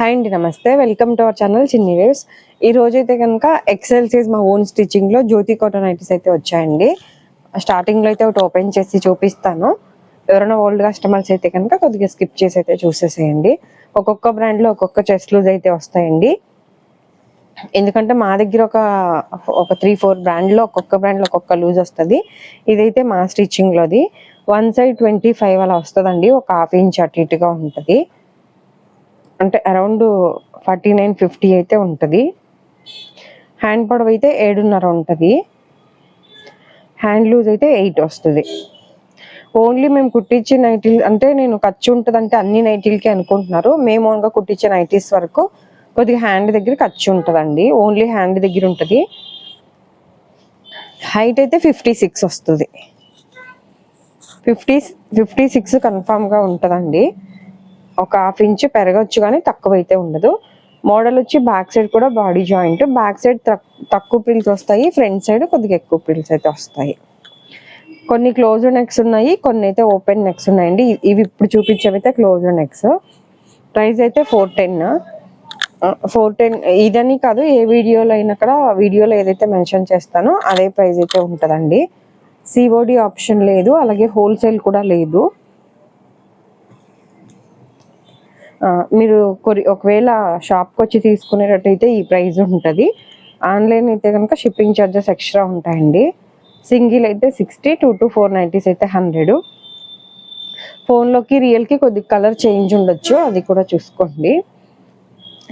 Hi అండి, నమస్తే. Welcome to our channel చిన్ని వేవ్స్. ఈ రోజు అయితే కనుక ఎక్సెల్ సైజ్ మా ఓన్ స్టిచ్చింగ్లో జ్యోతి కాటన్ నైటీస్ అయితే వచ్చాయండి. స్టార్టింగ్లో అయితే ఒకటి ఓపెన్ చేసి చూపిస్తాను. ఎవరైనా ఓల్డ్ కస్టమర్స్ అయితే కనుక కొద్దిగా స్కిప్ చేసి అయితే చూసేసేయండి. ఒక్కొక్క బ్రాండ్లో ఒక్కొక్క చెస్ట్ లూజ్ అయితే వస్తాయండి. ఎందుకంటే మా దగ్గర ఒక 3-4 బ్రాండ్లో ఒక్కొక్క లూజ్ వస్తుంది. ఇదైతే మా స్టిచ్చింగ్లోది. వన్ సైడ్ 25 అలా వస్తుందండి. ఒక ½ ఇంచ్ అటు ఇటుగా ఉంటుంది. అంటే అరౌండ్ 49-50 అయితే ఉంటుంది. హ్యాండ్ పొడవు అయితే 7.5 ఉంటుంది. హ్యాండ్ లూజ్ అయితే 8 వస్తుంది. ఓన్లీ మేము కుట్టించే నైటీలు అంటే నేను ఖర్చు ఉంటుంది అంటే అన్ని నైటీలకి అనుకుంటున్నారు. మేము ఓన్గా కుట్టించే నైటీస్ వరకు కొద్దిగా హ్యాండ్ దగ్గర ఖర్చు ఉంటుందండి. ఓన్లీ హ్యాండ్ దగ్గర ఉంటుంది. హైట్ అయితే 56 వస్తుంది. 56 కన్ఫామ్గా ఉంటుందండి. ఒక ½ ఇంచ్ పెరగచ్చు కానీ తక్కువ అయితే ఉండదు. మోడల్ వచ్చి బ్యాక్ సైడ్ కూడా బాడీ జాయింట్. బ్యాక్ సైడ్ తక్కువ పిల్స్ వస్తాయి, ఫ్రంట్ సైడ్ కొద్దిగా ఎక్కువ పిల్స్ అయితే వస్తాయి. కొన్ని క్లోజ్డ్ నెక్స్ ఉన్నాయి, కొన్ని అయితే ఓపెన్ నెక్స్ ఉన్నాయండి. ఇవి ఇప్పుడు చూపించేవి అయితే క్లోజ్డ్ నెక్స్. ప్రైస్ అయితే 410 ఇదని కాదు, ఏ వీడియోలో అయినా కూడా వీడియోలో ఏదైతే మెన్షన్ చేస్తానో అదే ప్రైస్ అయితే ఉంటుందండి. సిఓడి ఆప్షన్ లేదు, అలాగే హోల్సేల్ కూడా లేదు. మీరు ఒకవేళ షాప్కి వచ్చి తీసుకునేటట్టయితే ఈ ప్రైస్ ఉంటుంది. ఆన్లైన్ అయితే కనుక షిప్పింగ్ ఛార్జెస్ ఎక్స్ట్రా ఉంటాయండి. సింగిల్ అయితే 60, 2 to 4 నైటీస్ అయితే 100. ఫోన్లోకి రియల్కి కొద్దిగా కలర్ చేంజ్ ఉండొచ్చు, అది కూడా చూసుకోండి.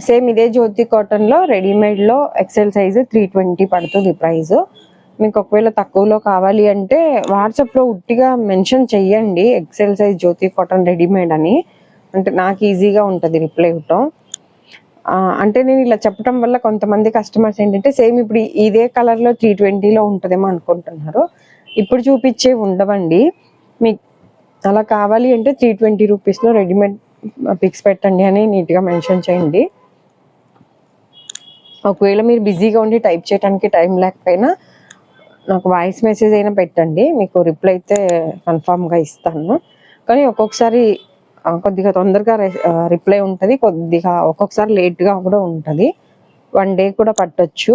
సేమ్ ఇదే జ్యోతి కాటన్లో రెడీమేడ్లో ఎక్సెల్ సైజు 320 పడుతుంది ప్రైస్. మీకు ఒకవేళ తక్కువలో కావాలి అంటే వాట్సాప్లో ఉట్టిగా మెన్షన్ చెయ్యండి ఎక్సెల్ సైజ్ జ్యోతి కాటన్ రెడీమేడ్ అని. అంటే నాకు ఈజీగా ఉంటుంది రిప్లై ఇవ్వటం. అంటే నేను ఇలా చెప్పడం వల్ల కొంతమంది కస్టమర్స్ ఏంటంటే సేమ్ ఇప్పుడు ఇదే కలర్లో 320లో ఉంటుందేమో అనుకుంటున్నారు. ఇప్పుడు చూపించే ఉండవండి. మీకు అలా కావాలి అంటే 320 రూపీస్లో రెడీమేడ్ పిక్స్ పెట్టండి అని నీట్గా మెన్షన్ చేయండి. ఒకవేళ మీరు బిజీగా ఉండి టైప్ చేయడానికి టైం లేకపోయినా నాకు వాయిస్ మెసేజ్ అయినా పెట్టండి, మీకు రిప్లై అయితే కన్ఫామ్గా ఇస్తాను. కానీ ఒక్కొక్కసారి కొద్దిగా తొందరగా రిప్లై ఉంటుంది, కొద్దిగా ఒక్కొక్కసారి లేట్గా కూడా ఉంటుంది. 1 డే కూడా పట్టొచ్చు.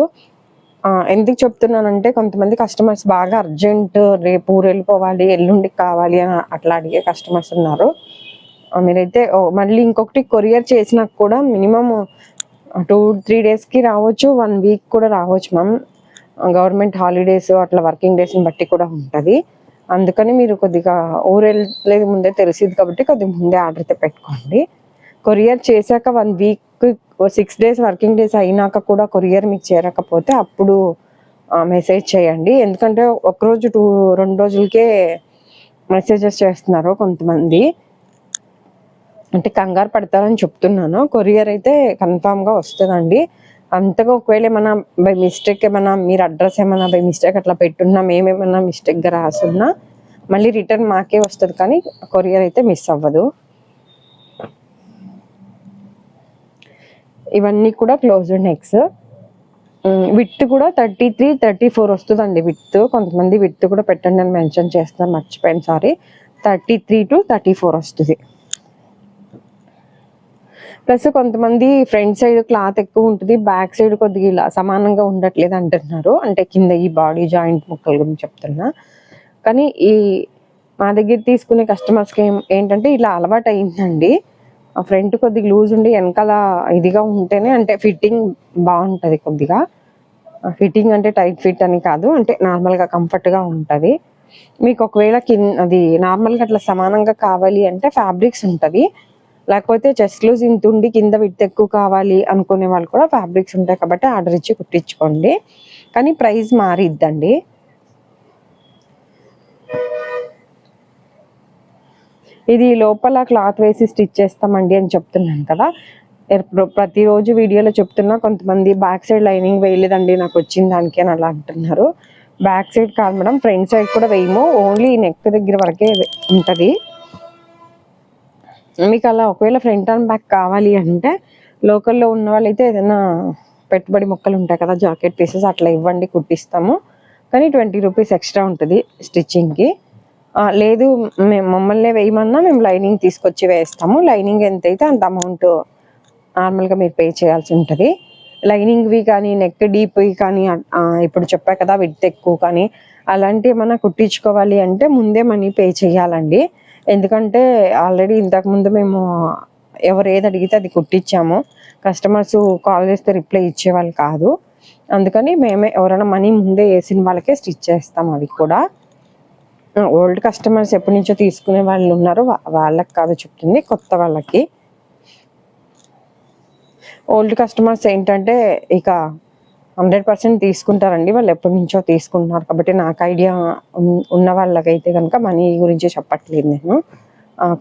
ఎందుకు చెప్తున్నానంటే కొంతమంది కస్టమర్స్ బాగా అర్జెంట్, రేపు వెళ్ళిపోవాలి, ఎల్లుండికి కావాలి అని అట్లా అడిగే కస్టమర్స్ ఉన్నారు. మీరైతే మళ్ళీ ఇంకొకటి కొరియర్ చేసినా కూడా మినిమం 2-3 డేస్కి రావచ్చు, 1 వీక్ కూడా రావచ్చు మ్యామ్. గవర్నమెంట్ హాలిడేస్ అట్లా వర్కింగ్ డేస్ని బట్టి కూడా ఉంటుంది. అందుకని మీరు కొద్దిగా ఊరెళ్ళలేదు ముందే తెలిసింది కాబట్టి కొద్దిగా ముందే ఆర్డర్ అయితే పెట్టుకోండి. కొరియర్ చేశాక 1 వీక్ 6 డేస్ వర్కింగ్ డేస్ అయినాక కూడా కొరియర్ మీకు చేరకపోతే అప్పుడు మెసేజ్ చేయండి. ఎందుకంటే ఒకరోజు 2 రోజులకే మెసేజెస్ చేస్తున్నారు కొంతమంది. అంటే కంగారు పడతారని చెప్తున్నాను. కొరియర్ అయితే కన్ఫామ్గా వస్తుందండి. అంతగా ఒకవేళ ఏమైనా బై మిస్టేక్ ఏమైనా మీరు అడ్రస్ ఏమైనా బై మిస్టేక్ అట్లా పెట్టున్నా, మేమేమన్నా మిస్టేక్గా రాసున్నా మళ్ళీ రిటర్న్ మాకే వస్తుంది, కానీ కొరియర్ అయితే మిస్ అవ్వదు. ఇవన్నీ కూడా క్లోజ్డ్ నెక్స్. విత్ కూడా 33-34 వస్తుందండి విత్. కొంతమంది విత్ కూడా పెట్టండి అని మెన్షన్ చేస్తున్నారు, మర్చిపోయాను, సారీ. 33 to 34 వస్తుంది. ప్లస్ కొంతమంది ఫ్రంట్ సైడ్ క్లాత్ ఎక్కువ ఉంటుంది, బ్యాక్ సైడ్ కొద్దిగా ఇలా సమానంగా ఉండట్లేదు అంటున్నారు. అంటే కింద ఈ బాడీ జాయింట్ ముక్కల గురించి చెప్తున్నా. కానీ మా దగ్గర తీసుకునే కస్టమర్స్కి ఏంటంటే ఇలా అలవాటు అయిందండి. ఫ్రంట్ కొద్దిగా లూజ్ ఉండి వెనకాల ఇదిగా ఉంటేనే అంటే ఫిట్టింగ్ బాగుంటుంది. కొద్దిగా ఫిట్టింగ్ అంటే టైట్ ఫిట్ అని కాదు, అంటే నార్మల్గా కంఫర్ట్గా ఉంటుంది. మీకు ఒకవేళ అది నార్మల్గా అట్లా సమానంగా కావాలి అంటే ఫ్యాబ్రిక్స్ ఉంటుంది. లేకపోతే చెస్ట్ లూజ్ ఇంత ఉండి కింద విడ్త్ ఎక్కువ కావాలి అనుకునే వాళ్ళు కూడా ఫ్యాబ్రిక్స్ ఉంటాయి కాబట్టి ఆర్డర్ ఇచ్చి కుట్టించుకోండి. కానీ ప్రైస్ మారిద్దండి. ఇది లోపల క్లాత్ వేసి స్టిచ్ చేస్తామండి అని చెప్తున్నాను కదా. ప్రతిరోజు వీడియోలో చెప్తున్నా, కొంతమంది బ్యాక్ సైడ్ లైనింగ్ వేయలేదండి నాకు వచ్చిన దానికి అని అలా అంటున్నారు. బ్యాక్ సైడ్ కాదు మేడం, ఫ్రంట్ సైడ్ కూడా వేయము, ఓన్లీ నెక్ దగ్గర వరకే ఉంటుంది. మీకు అలా ఒకవేళ ఫ్రంట్ అండ్ బ్యాక్ కావాలి అంటే లోకల్లో ఉన్న వాళ్ళైతే ఏదైనా పెట్టుబడి మొక్కలు ఉంటాయి కదా, జాకెట్ పీసెస్ అట్లా ఇవ్వండి, కుట్టిస్తాము. కానీ 20 రూపీస్ ఎక్స్ట్రా ఉంటుంది స్టిచ్చింగ్కి. లేదు మమ్మల్ని వేయమన్నా మేము లైనింగ్ తీసుకొచ్చి వేస్తాము. లైనింగ్ ఎంత అయితే అంత అమౌంట్ నార్మల్గా మీరు పే చేయాల్సి ఉంటుంది. లైనింగ్వి కానీ నెక్ డీప్వి కానీ ఇప్పుడు చెప్పా కదా విడ్త్ ఎక్కువ కానీ అలాంటివి ఏమైనా కుట్టించుకోవాలి అంటే ముందే మనీ పే చేయాలండి. ఎందుకంటే ఆల్రెడీ ఇంతకుముందు మేము ఎవరు ఏది అడిగితే అది కుట్టించాము. కస్టమర్స్ కాల్ చేస్తే రిప్లై ఇచ్చేవాళ్ళు కాదు. అందుకని మేమే ఎవరైనా మనీ ముందే వేసిన వాళ్ళకే స్టిచ్ చేస్తాం. అవి కూడా ఓల్డ్ కస్టమర్స్ ఎప్పటి నుంచో తీసుకునే వాళ్ళు ఉన్నారు, వాళ్ళకి కాదు చెప్తుంది, కొత్త వాళ్ళకి. ఓల్డ్ కస్టమర్స్ ఏంటంటే ఇక 100% తీసుకుంటారండి, వాళ్ళు ఎప్పటి నుంచో తీసుకుంటున్నారు కాబట్టి. నాకు ఐడియా ఉన్న వాళ్ళకైతే కనుక మనీ గురించి చెప్పట్లేదు నేను,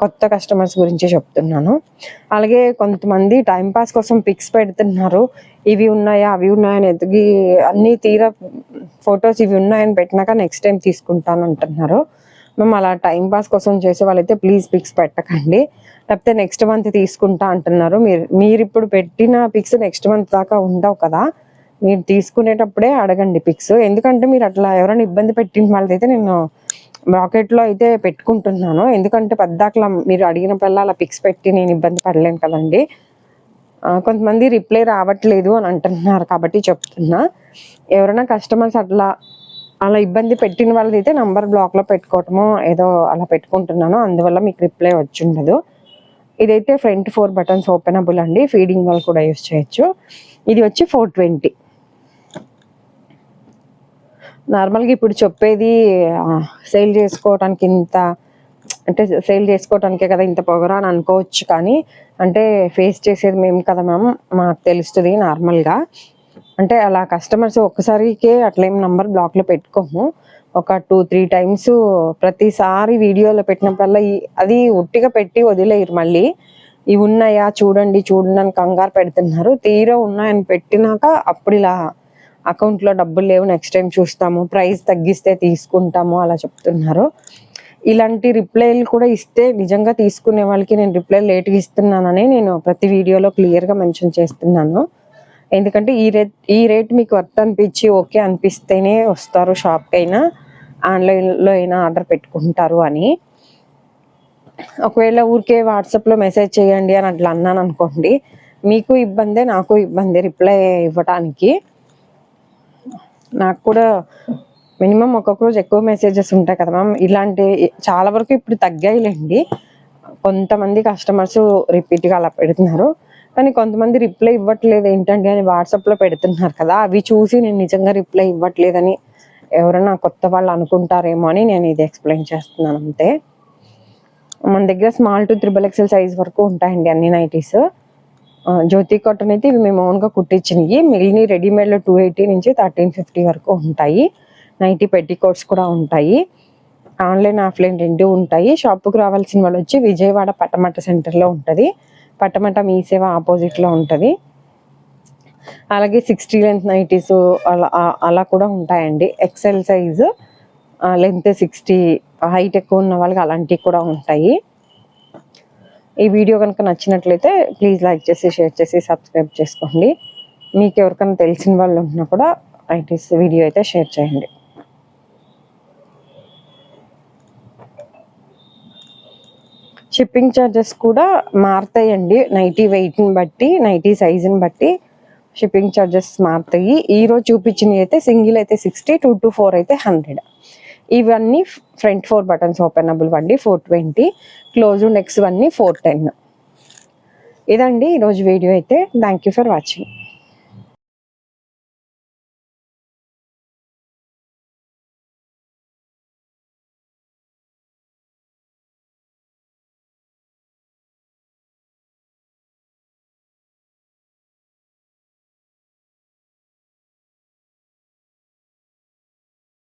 కొత్త కస్టమర్స్ గురించి చెప్తున్నాను. అలాగే కొంతమంది టైంపాస్ కోసం పిక్స్ పెడుతున్నారు, ఇవి ఉన్నాయా అవి ఉన్నాయని ఎదిగి అన్నీ తీరా ఫొటోస్ ఇవి ఉన్నాయని పెట్టినాక నెక్స్ట్ టైం తీసుకుంటాను అంటున్నారు. మేము అలా టైంపాస్ కోసం చేసే వాళ్ళైతే ప్లీజ్ పిక్స్ పెట్టకండి, లేకపోతే నెక్స్ట్ మంత్ తీసుకుంటా అంటున్నారు. మీరు ఇప్పుడు పెట్టిన పిక్స్ నెక్స్ట్ మంత్ దాకా ఉండవు కదా, మీరు తీసుకునేటప్పుడే అడగండి పిక్స్. ఎందుకంటే మీరు అట్లా ఎవరైనా ఇబ్బంది పెట్టిన వాళ్ళైతే నేను బ్రాకెట్లో అయితే పెట్టుకుంటున్నాను. ఎందుకంటే పద్దాకలా మీరు అడిగినప్పుడల్లా అలా పిక్స్ పెట్టి నేను ఇబ్బంది పడలేను కదండి. కొంతమంది రిప్లై రావట్లేదు అని అంటున్నారు కాబట్టి చెప్తున్నా. ఎవరైనా కస్టమర్స్ అలా ఇబ్బంది పెట్టిన వాళ్ళదైతే నంబర్ బ్లాక్లో పెట్టుకోవటమో ఏదో అలా పెట్టుకుంటున్నాను, అందువల్ల మీకు రిప్లై వచ్చి ఉండదు. ఇదైతే ఫ్రంట్ 4 బటన్స్ ఓపెనబుల్ అండి, ఫీడింగ్ వాళ్ళు కూడా యూస్ చేయొచ్చు. ఇది వచ్చి 420. నార్మల్గా ఇప్పుడు చెప్పేది సేల్ చేసుకోవటానికి అంటే సేల్ చేసుకోవటానికే కదా ఇంత పొగరా అని అనుకోవచ్చు, కానీ అంటే ఫేస్ చేసేది మేము కదా మ్యామ్, మాకు తెలుస్తుంది నార్మల్గా. అంటే అలా కస్టమర్స్ ఒక్కసారికే అట్లేం నంబర్ బ్లాక్లో పెట్టుకోము, ఒక 2-3 టైమ్స్ ప్రతిసారి వీడియోలో పెట్టినప్పుడల్లా అది ఉట్టిగా పెట్టి వదిలేయరు. మళ్ళీ ఇవి ఉన్నాయా చూడండి అని కంగారు పెడుతున్నారు. తీరా ఉన్నాయని పెట్టినాక అప్పుడు ఇలా అకౌంట్లో డబ్బులు లేవు, నెక్స్ట్ టైం చూస్తాము, ప్రైస్ తగ్గిస్తే తీసుకుంటాము అలా చెప్తున్నారు. ఇలాంటి రిప్లైలు కూడా ఇస్తే నిజంగా తీసుకునే వాళ్ళకి నేను రిప్లై లేట్గా ఇస్తున్నానని నేను ప్రతి వీడియోలో క్లియర్గా మెన్షన్ చేస్తున్నాను. ఎందుకంటే ఈ రేట్ మీకు వర్త్ అనిపించి ఓకే అనిపిస్తేనే వస్తారు షాప్కి అయినా, ఆన్లైన్లో అయినా ఆర్డర్ పెట్టుకుంటారు అని. ఒకవేళ ఊరికే వాట్సాప్లో మెసేజ్ చేయండి అని అట్లా అన్నాను అనుకోండి, మీకు ఇబ్బందే నాకు ఇబ్బంది రిప్లై ఇవ్వటానికి. నాకు కూడా మినిమం ఒక్కొక్క రోజు ఎక్కువ మెసేజెస్ ఉంటాయి కదా మ్యామ్. ఇలాంటి చాలా వరకు ఇప్పుడు తగ్గాయిలేండి, కొంతమంది కస్టమర్స్ రిపీట్గా అలా పెడుతున్నారు, కానీ కొంతమంది రిప్లై ఇవ్వట్లేదు ఏంటండి అని వాట్సాప్లో పెడుతున్నారు కదా, అవి చూసి నేను నిజంగా రిప్లై ఇవ్వట్లేదని ఎవరైనా కొత్త వాళ్ళు అనుకుంటారేమో అని నేను ఇది ఎక్స్ప్లెయిన్ చేస్తున్నాను అంతే. మన దగ్గర స్మాల్ టు 3XL సైజ్ వరకు ఉంటాయండి అన్ని నైటీస్. జ్యోతి కాటన్ అయితే ఇవి మేము ఓన్గా కుట్టించినవి, మిగిలిన రెడీమేడ్లో 280 నుంచి 1350 వరకు ఉంటాయి. నైటీ పెట్టికోట్స్ కూడా ఉంటాయి, ఆన్లైన్ ఆఫ్లైన్ రెండు ఉంటాయి. షాప్కి రావాల్సిన వాళ్ళు వచ్చి విజయవాడ పటమట సెంటర్లో ఉంటుంది, పటమట మీ సేవ ఆపోజిట్లో ఉంటుంది. అలాగే 60 లెంత్ నైటీస్ అలా కూడా ఉంటాయండి. ఎక్సెల్ సైజు లెంత్ 60, హైట్ ఎక్కువ ఉన్న వాళ్ళకి అలాంటివి కూడా ఉంటాయి. ఈ వీడియో కనుక నచ్చినట్లయితే ప్లీజ్ లైక్ చేసి షేర్ చేసి సబ్స్క్రైబ్ చేసుకోండి. మీకు ఎవరికైనా తెలిసిన వాళ్ళు ఉన్నా కూడా నైటీస్ వీడియో అయితే షేర్ చేయండి. షిప్పింగ్ ఛార్జెస్ కూడా మారుతాయండి, నైటీ వెయిట్ని బట్టి, నైటీ సైజుని బట్టి షిప్పింగ్ ఛార్జెస్ మారుతాయి. ఈరోజు చూపించినవి అయితే సింగిల్ అయితే 60, 2 to 4 అయితే 100. ఇవన్నీ ఫ్రంట్ 4 బటన్స్ ఓపెనబుల్ అండి 420, క్లోజ్ నెక్స్ అన్నీ 410. ఇదండి ఈరోజు వీడియో అయితే. Thank you for watching.